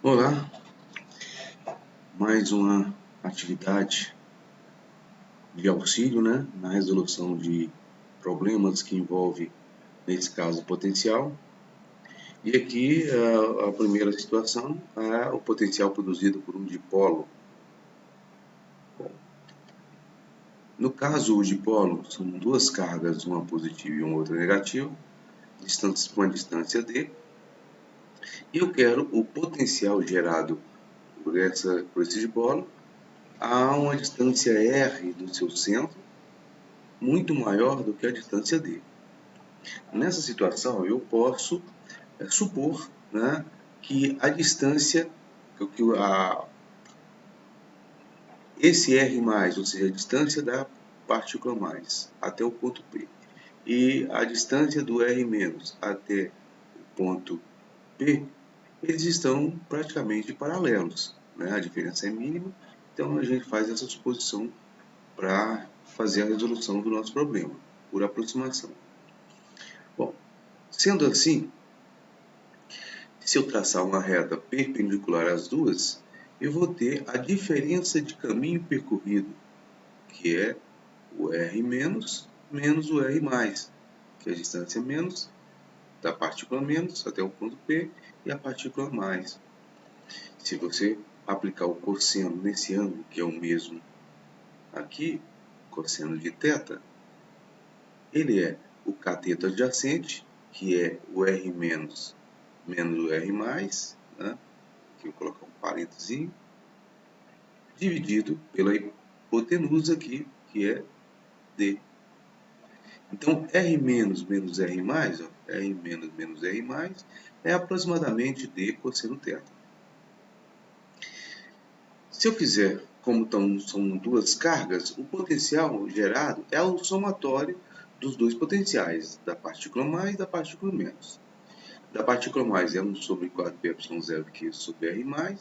Olá, mais uma atividade de auxílio, na resolução de problemas que envolve, nesse caso, potencial. E aqui a primeira situação é o potencial produzido por um dipolo. Bom, no caso, o dipolo são duas cargas, uma positiva e uma outra negativa, distantes com a distância d. E eu quero o potencial gerado por esse dipolo a uma distância r do seu centro, muito maior do que a distância d. Nessa situação, eu posso supor, que a distância, esse R+, ou seja, a distância da partícula mais até o ponto P, e a distância do R- até o ponto P, eles estão praticamente paralelos, a diferença é mínima, então a gente faz essa suposição para fazer a resolução do nosso problema, por aproximação. Bom, sendo assim, se eu traçar uma reta perpendicular às duas, eu vou ter a diferença de caminho percorrido, que é o R- menos o R+, que é a distância menos da partícula menos até o ponto P e a partícula mais. Se você aplicar o cosseno nesse ângulo, que é o mesmo aqui, cosseno de θ, ele é o cateto adjacente, que é o R- menos o R+, aqui eu vou colocar um parênteses, dividido pela hipotenusa aqui, que é D. Então, R- menos R+, R- menos R+, é aproximadamente D cosseno θ. Se eu fizer, como são duas cargas, o potencial gerado é o somatório dos dois potenciais, da partícula mais e da partícula menos. Da partícula mais é 1 sobre 4πε0 q sobre R+,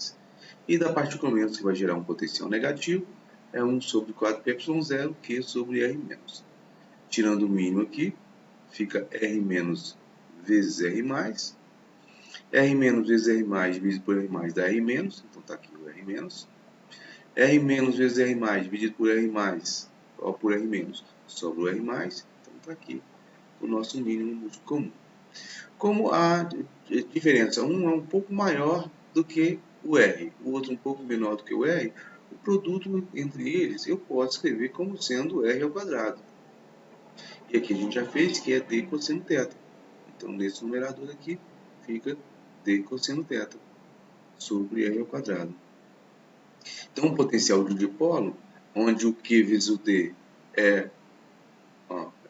e da partícula menos, que vai gerar um potencial negativo, é 1 sobre 4πε0 q sobre R-. Tirando o mínimo aqui, fica R- vezes R+. R- vezes R+, dividido por R+, dá R-, então está aqui o R-. R- vezes R+, dividido por R+, ou por R-, sobre o R+, então está aqui o nosso mínimo múltiplo comum. Como a diferença, um é um pouco maior do que o R, o outro um pouco menor do que o R, o produto entre eles eu posso escrever como sendo R ao quadrado. E aqui a gente já fez que é D cosseno θ. Então, nesse numerador aqui, fica D cosseno θ sobre R ao quadrado. Então, o potencial de um dipolo, onde o Q vezes o D é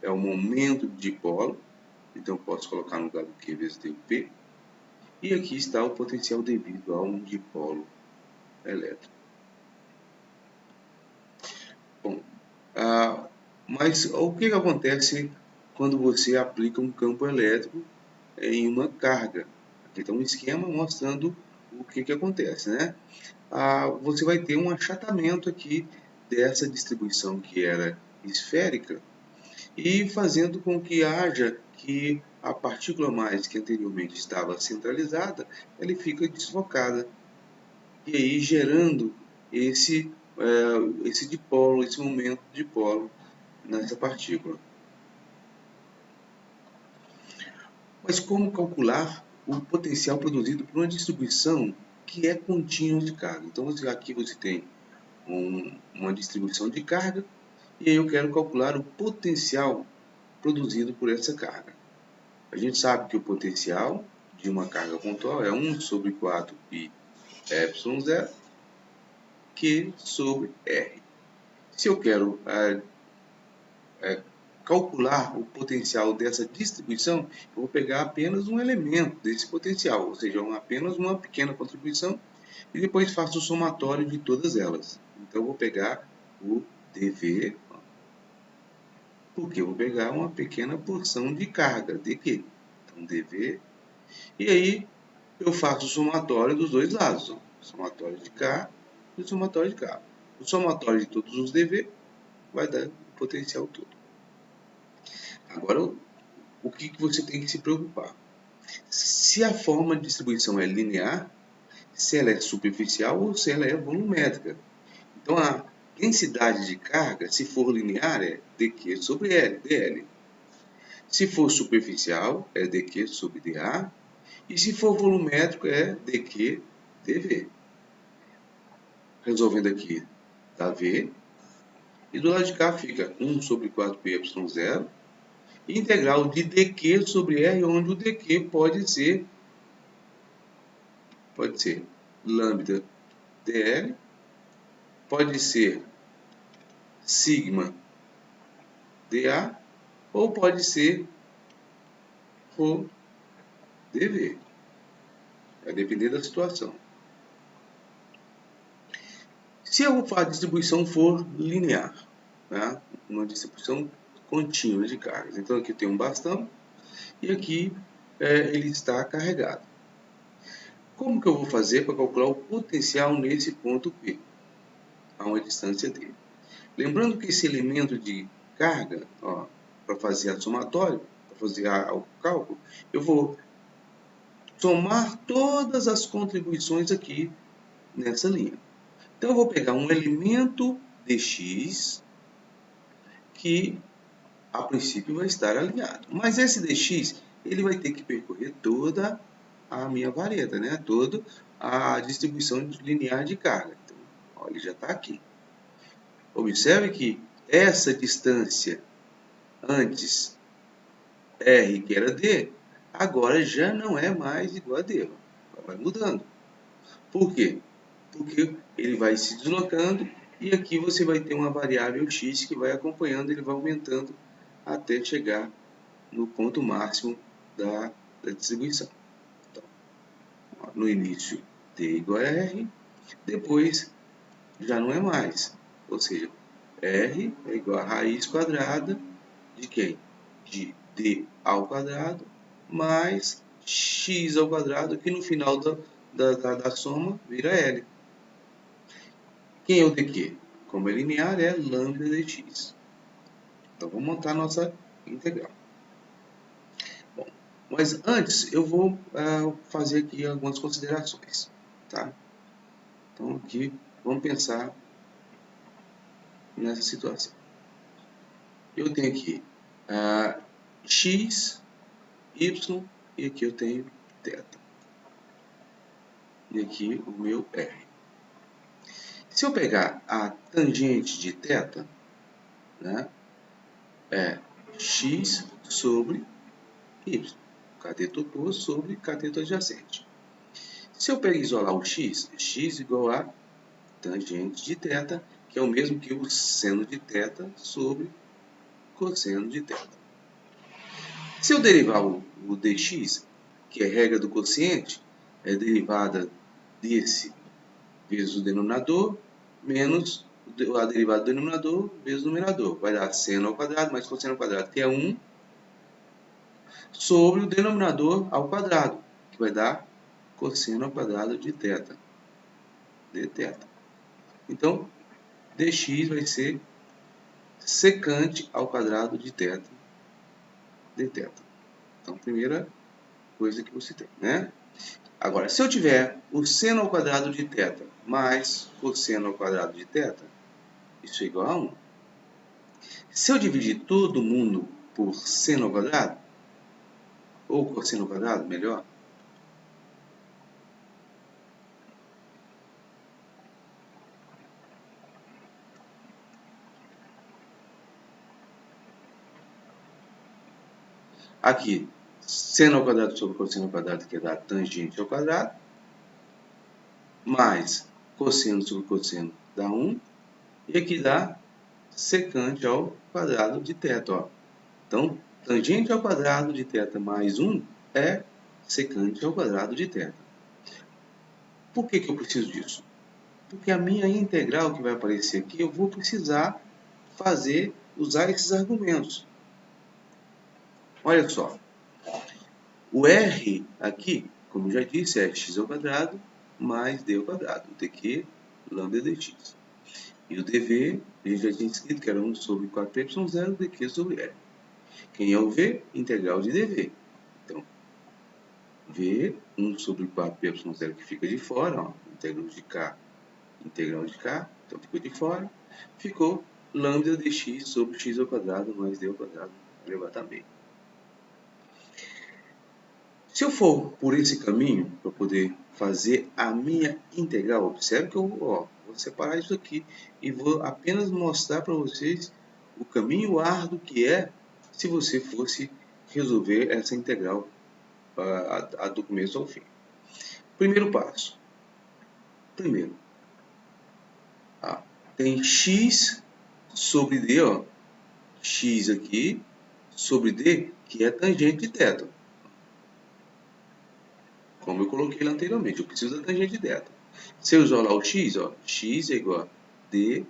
o momento de dipolo, então eu posso colocar no lugar do Q vezes D o P, e aqui está o potencial devido a um dipolo elétrico. Bom, mas o que acontece quando você aplica um campo elétrico em uma carga? Aqui está um esquema mostrando o que acontece, você vai ter um achatamento aqui dessa distribuição que era esférica e fazendo com que haja que a partícula mais que anteriormente estava centralizada, ele fica deslocada. E aí gerando esse dipolo, esse momento de dipolo nessa partícula. Mas como calcular o potencial produzido por uma distribuição que é contínua de carga? Então aqui você tem uma distribuição de carga e aí eu quero calcular o potencial produzido por essa carga. A gente sabe que o potencial de uma carga pontual é 1 sobre 4πε0 Q sobre R. Se eu quero calcular o potencial dessa distribuição, eu vou pegar apenas um elemento desse potencial, ou seja, apenas uma pequena contribuição, e depois faço o somatório de todas elas. Então, eu vou pegar o dV, porque eu vou pegar uma pequena porção de carga, dQ. Então, dV, e aí eu faço o somatório dos dois lados, o somatório de K e o somatório de K. O somatório de todos os dV vai dar o potencial todo. Agora, o que você tem que se preocupar? Se a forma de distribuição é linear, se ela é superficial ou se ela é volumétrica. Então, a densidade de carga, se for linear, é dQ sobre L, dL. Se for superficial, é dQ sobre dA. E se for volumétrico, é dQ dV. Resolvendo aqui, dá V. E do lado de cá fica 1 sobre 4πy0. E integral de dQ sobre R, onde o dQ pode ser lambda dL, pode ser sigma dA, ou pode ser rho dV. Vai depender da situação. Se a distribuição for linear, tá? Uma distribuição contínua de cargas. Então aqui tem um bastão e aqui ele está carregado. Como que eu vou fazer para calcular o potencial nesse ponto P, a uma distância d? Lembrando que esse elemento de carga, para fazer a somatória, para fazer o cálculo, eu vou somar todas as contribuições aqui nessa linha. Então eu vou pegar um elemento dx que a princípio vai estar alinhado. Mas esse dx, ele vai ter que percorrer toda a minha vareta, né? Toda a distribuição linear de carga. Então, ó, ele já está aqui. Observe que essa distância antes R, que era D, agora já não é mais igual a D. Vai mudando. Por quê? Porque ele vai se deslocando e aqui você vai ter uma variável x que vai acompanhando, ele vai aumentando até chegar no ponto máximo da distribuição. Então, no início, t igual a r, depois já não é mais. Ou seja, r é igual a raiz quadrada de quem? De d ao quadrado mais x ao quadrado, que no final da soma vira L. Quem é o dq? Como é linear, é lambda dx. Então, vamos montar a nossa integral. Bom, mas antes eu vou fazer aqui algumas considerações. Tá? Então, aqui, vamos pensar nessa situação. Eu tenho aqui x, y, e aqui eu tenho θ. E aqui o meu R. Se eu pegar a tangente de θ, né, é x sobre y, cateto oposto sobre cateto adjacente. Se eu pegar e isolar o x igual a tangente de θ, que é o mesmo que o seno de θ sobre cosseno de θ. Se eu derivar o dx, que é regra do quociente, é derivada desse vezes o denominador, menos a derivada do denominador vezes o numerador. Vai dar seno ao quadrado mais cosseno ao quadrado, que é 1, sobre o denominador ao quadrado, que vai dar cosseno ao quadrado de θ, dθ. Então, dx vai ser secante ao quadrado de θ, dθ. Então, primeira coisa que você tem, né? Agora, se eu tiver o seno ao quadrado de θ mais cosseno ao quadrado de θ, isso é igual a 1. Se eu dividir todo mundo por seno ao quadrado, ou cosseno ao quadrado, melhor, aqui, seno ao quadrado sobre cosseno ao quadrado, que é dar tangente ao quadrado, mais cosseno sobre cosseno dá 1, e aqui dá secante ao quadrado de θ. Ó. Então, tangente ao quadrado de θ mais 1 é secante ao quadrado de θ. Por que eu preciso disso? Porque a minha integral que vai aparecer aqui, eu vou precisar usar esses argumentos. Olha só. O R aqui, como já disse, é x ao quadrado mais d ao quadrado. dq lambda dx. E o dv, a gente já tinha escrito que era 1 sobre 4πy0 dq sobre r. Quem é o v? Integral de dv. Então, V, 1 sobre 4πy0 que fica de fora, ó, integral de K, então ficou de fora, ficou lambda de x sobre x ao quadrado mais d ao quadrado elevado a meio. Se eu for por esse caminho, para poder fazer a minha integral, observe que eu vou separar isso aqui e vou apenas mostrar para vocês o caminho árduo que é se você fosse resolver essa integral do começo ao fim. Primeiro passo. Primeiro, tem x sobre d, ó, x aqui sobre d, que é tangente de θ. Como eu coloquei lá anteriormente, eu preciso da tangente de θ. Se eu usar lá o x, ó, x é igual a d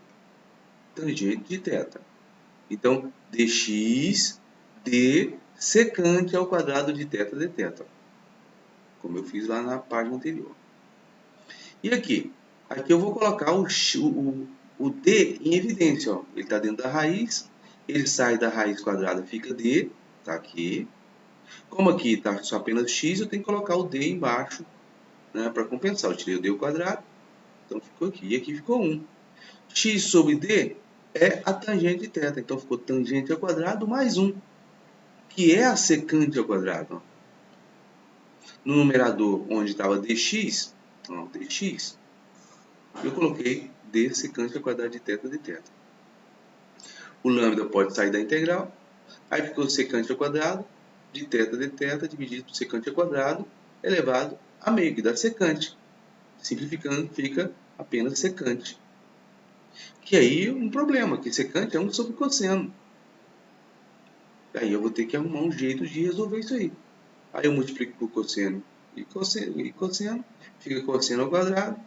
tangente de θ. Então, dx d secante ao quadrado de θ dθ. Como eu fiz lá na página anterior. E aqui? Aqui eu vou colocar o d em evidência. Ó. Ele está dentro da raiz, ele sai da raiz quadrada, fica d, está aqui. Como aqui está só apenas x, eu tenho que colocar o d embaixo, né, para compensar. Eu tirei o d ao quadrado, então ficou aqui. E aqui ficou 1. X sobre d é a tangente de θ. Então ficou tangente ao quadrado mais 1, que é a secante ao quadrado. Ó. No numerador, onde estava dx, ó, dx, eu coloquei d secante ao quadrado de θ dθ. O lambda pode sair da integral. Aí ficou secante ao quadrado de θ dθ dividido por secante ao quadrado elevado a meio, que dá secante. Simplificando, fica apenas secante. Que aí um problema, que secante é 1 sobre cosseno. Aí eu vou ter que arrumar um jeito de resolver isso aí. Aí eu multiplico por cosseno e cosseno, fica cosseno ao quadrado.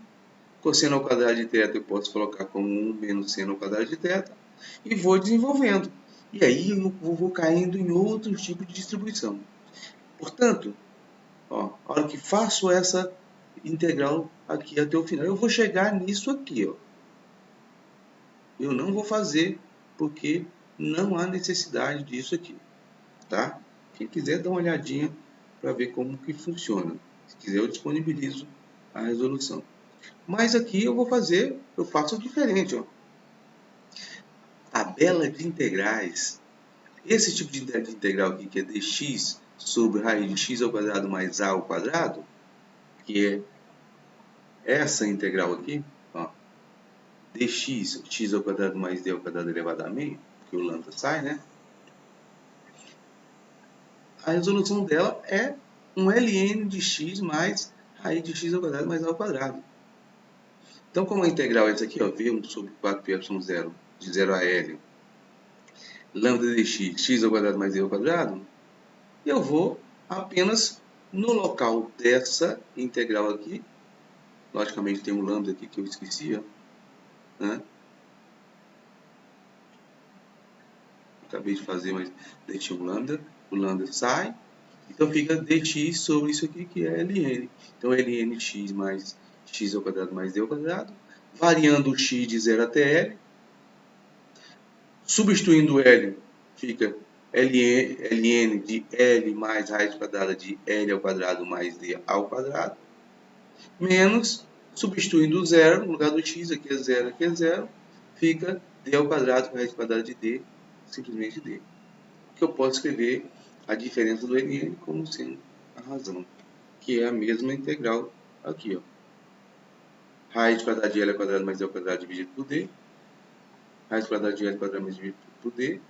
Cosseno ao quadrado de θ eu posso colocar como 1 menos seno ao quadrado de θ. E vou desenvolvendo. E aí eu vou caindo em outros tipos de distribuição. Portanto, ó, a hora que faço essa integral aqui até o final, eu vou chegar nisso aqui. Ó. Eu não vou fazer porque não há necessidade disso aqui. Tá? Quem quiser dar uma olhadinha para ver como que funciona. Se quiser eu disponibilizo a resolução. Mas aqui eu vou fazer, eu faço diferente. Ó. Tabela de integrais. Esse tipo de integral aqui, que é dx sobre raiz de x ao quadrado mais a ao quadrado, que é essa integral aqui, ó, dx, x ao quadrado mais d ao quadrado elevado a meio, que o lambda sai, né? A resolução dela é um ln de x mais raiz de x ao quadrado mais a ao quadrado. Então, como a integral é essa aqui, ó, v1 sobre 4πy0 de 0 a l, lambda de x ao quadrado mais d ao quadrado, eu vou apenas no local dessa integral aqui, logicamente tem um lambda aqui que eu esqueci, ó, né? Acabei de fazer, mas deixei um lambda, o lambda sai, então fica dx sobre isso aqui que é ln. Então lnx mais x ao quadrado mais d ao quadrado, variando o x de 0 até l, substituindo o L, fica ln de L mais raiz quadrada de L ao quadrado mais D ao quadrado, menos, substituindo o zero, no lugar do x, aqui é zero, aqui é zero, fica D ao quadrado com raiz quadrada de D, simplesmente D. Que eu posso escrever a diferença do ln como sendo a razão, que é a mesma integral aqui, ó. Raiz quadrada de L ao quadrado mais D ao quadrado dividido por D, raiz quadrada de L ao quadrado mais dividido por D,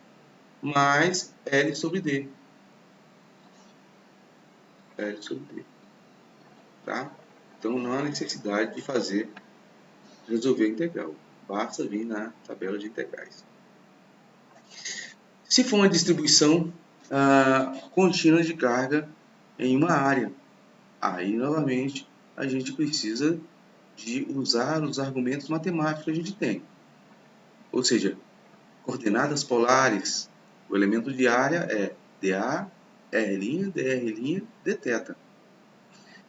mais L sobre D. L sobre D. Tá? Então não há necessidade de resolver a integral. Basta vir na tabela de integrais. Se for uma distribuição contínua de carga em uma área, aí novamente a gente precisa de usar os argumentos matemáticos que a gente tem. Ou seja, coordenadas polares, o elemento de área é dA, R', dR', dθ.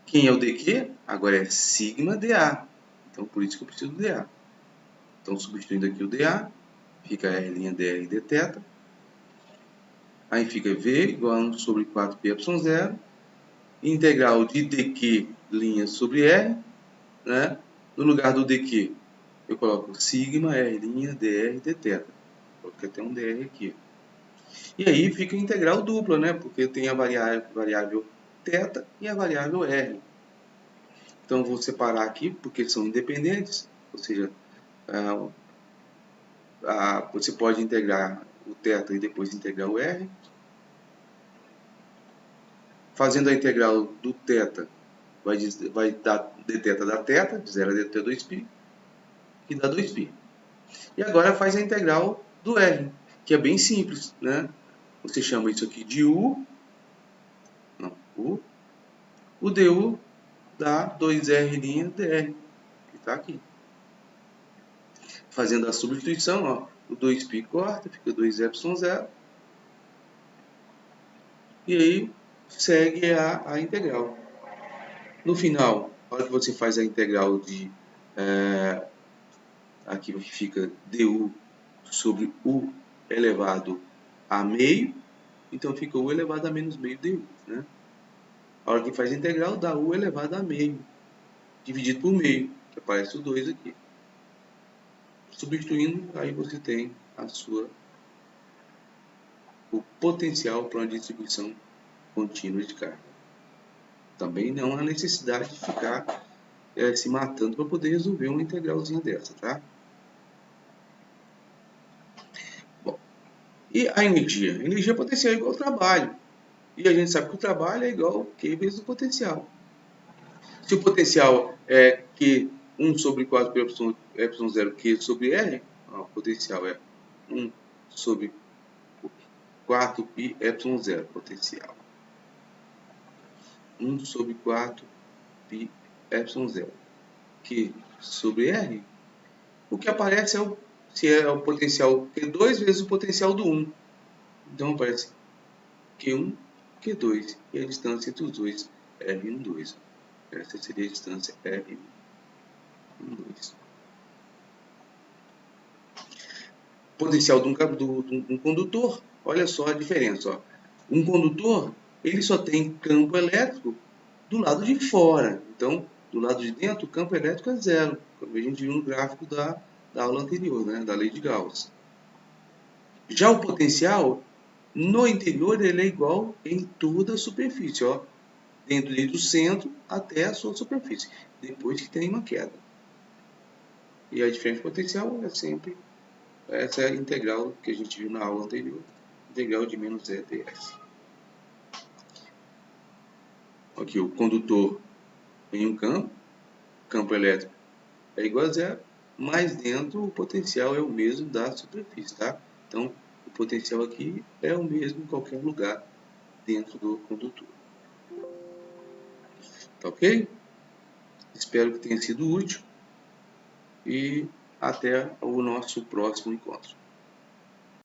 Quem é o dq? Agora é sigma dA. Então, por isso que eu preciso do dA. Então, substituindo aqui o dA, fica R' dr dθ. Aí fica V igual a 1 sobre 4πy0 integral de dq linha sobre R, né? No lugar do dq, eu coloco sigma R' dr dθ. Coloquei até um dr aqui. E aí fica integral dupla, né? Porque tem a variável θ e a variável R. Então, vou separar aqui, porque são independentes. Ou seja, você pode integrar o θ e depois integrar o R. Fazendo a integral do θ, vai dar dθ da θ, de 0 a dθ 2π, e dá 2π. E agora faz a integral do R, que é bem simples, né? Você chama isso aqui de U, não, U. O du dá 2R' dr, que está aqui. Fazendo a substituição, ó, o 2π corta, fica 2ε0. E aí segue a integral. No final, na hora que você faz a integral de... aqui fica du sobre U elevado a meio. Então fica U elevado a menos meio du, né? A hora que faz a integral, dá U elevado a meio, dividido por meio, que aparece o 2 aqui. Substituindo, aí você tem o potencial para uma distribuição contínua de carga. Também não há necessidade de ficar se matando para poder resolver uma integralzinha dessa, tá? Bom, e a energia? A energia potencial é igual ao trabalho. E a gente sabe que o trabalho é igual ao Q vezes o potencial. Se o potencial é Q1 sobre 4 pi ε0 Q sobre R, o potencial é 1 sobre 4 pi ε0, potencial. 1 sobre 4 pi ε0 Q sobre R, o que aparece se é o potencial Q2 vezes o potencial do 1. Então aparece Q1, Q2, e a distância entre os dois é R12. Essa seria a distância R12. Potencial de um condutor, olha só a diferença. Ó. Um condutor, ele só tem campo elétrico do lado de fora. Então, do lado de dentro, o campo elétrico é zero, como a gente viu no gráfico da aula anterior, né, da lei de Gauss. Já o potencial, no interior, ele é igual em toda a superfície, ó, dentro do centro até a sua superfície, depois que tem uma queda. E a diferença potencial é sempre essa integral que a gente viu na aula anterior, integral de menos E ds. Aqui o condutor em um campo elétrico é igual a zero, mas dentro o potencial é o mesmo da superfície, tá? Então, o potencial aqui é o mesmo em qualquer lugar dentro do condutor. Tá ok? Espero que tenha sido útil e até o nosso próximo encontro.